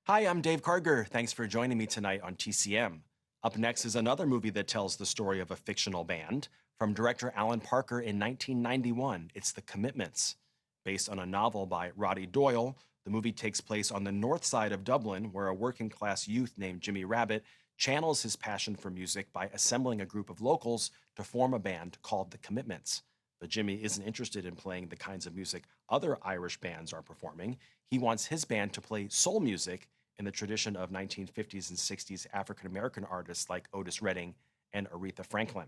Hi, I'm Dave Karger. Thanks for joining me tonight on TCM. Up next is another movie that tells the story of a fictional band. From director Alan Parker in 1991, it's The Commitments. Based on a novel by Roddy Doyle, the movie takes place on the north side of Dublin, where a working class youth named Jimmy Rabbit channels his passion for music by assembling a group of locals to form a band called The Commitments. But Jimmy isn't interested in playing the kinds of music other Irish bands are performing. He wants his band to play soul music in the tradition of 1950s and 60s African American artists like Otis Redding and Aretha Franklin.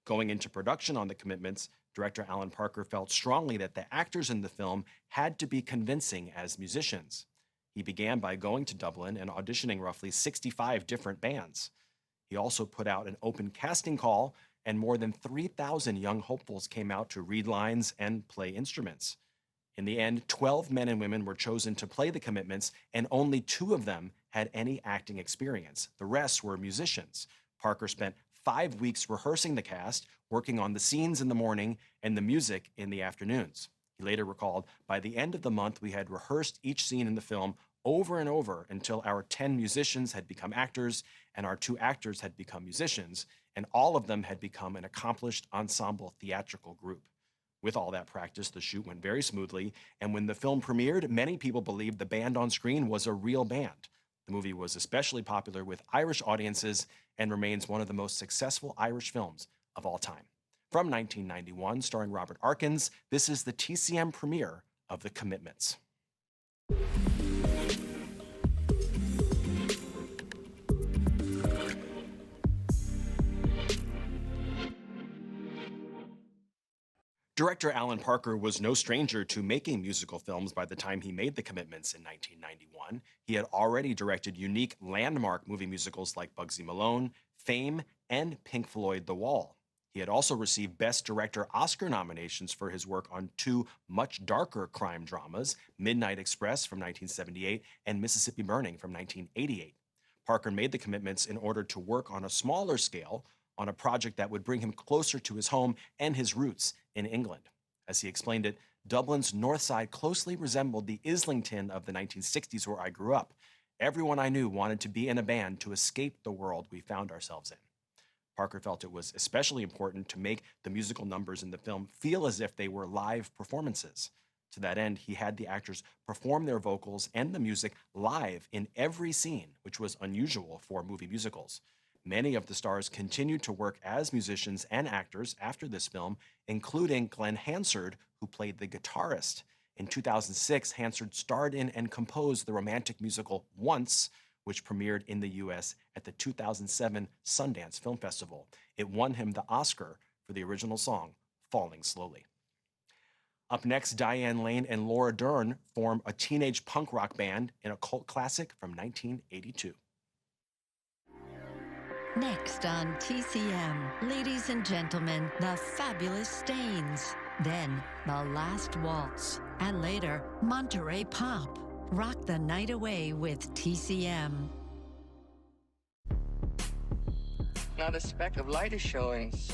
Going into production on The Commitments, director Alan Parker felt strongly that the actors in the film had to be convincing as musicians. He began by going to Dublin and auditioning roughly 65 different bands. He also put out an open casting call, and more than 3,000 young hopefuls came out to read lines and play instruments. In the end, 12 men and women were chosen to play The Commitments, and only 2 of them had any acting experience. The rest were musicians. Parker spent 5 weeks rehearsing the cast, working on the scenes in the morning and the music in the afternoons. He later recalled, "By the end of the month, we had rehearsed each scene in the film over and over until our 10 musicians had become actors and our 2 actors had become musicians, and all of them had become an accomplished ensemble theatrical group." With all that practice, the shoot went very smoothly, and when the film premiered, many people believed the band on screen was a real band. The movie was especially popular with Irish audiences and remains one of the most successful Irish films of all time. From 1991, starring Robert Arkins, this is the TCM premiere of The Commitments. Director Alan Parker was no stranger to making musical films by the time he made The Commitments in 1991. He had already directed unique landmark movie musicals like Bugsy Malone, Fame, and Pink Floyd The Wall. He had also received Best Director Oscar nominations for his work on 2 much darker crime dramas, Midnight Express from 1978 and Mississippi Burning from 1988. Parker made The Commitments in order to work on a smaller scale on a project that would bring him closer to his home and his roots in England. As he explained it, Dublin's north side closely resembled the Islington of the 1960s where I grew up. Everyone I knew wanted to be in a band to escape the world we found ourselves in. Parker felt it was especially important to make the musical numbers in the film feel as if they were live performances. To that end, he had the actors perform their vocals and the music live in every scene, which was unusual for movie musicals. Many of the stars continued to work as musicians and actors after this film, including Glenn Hansard, who played the guitarist. In 2006, Hansard starred in and composed the romantic musical Once, which premiered in the US at the 2007 Sundance Film Festival. It won him the Oscar for the original song, Falling Slowly. Up next, Diane Lane and Laura Dern form a teenage punk rock band in a cult classic from 1982. Next on TCM, ladies and gentlemen, the fabulous Stains. Then, the Last Waltz. And later, Monterey Pop. Rock the night away with TCM. Not a speck of light is showing, so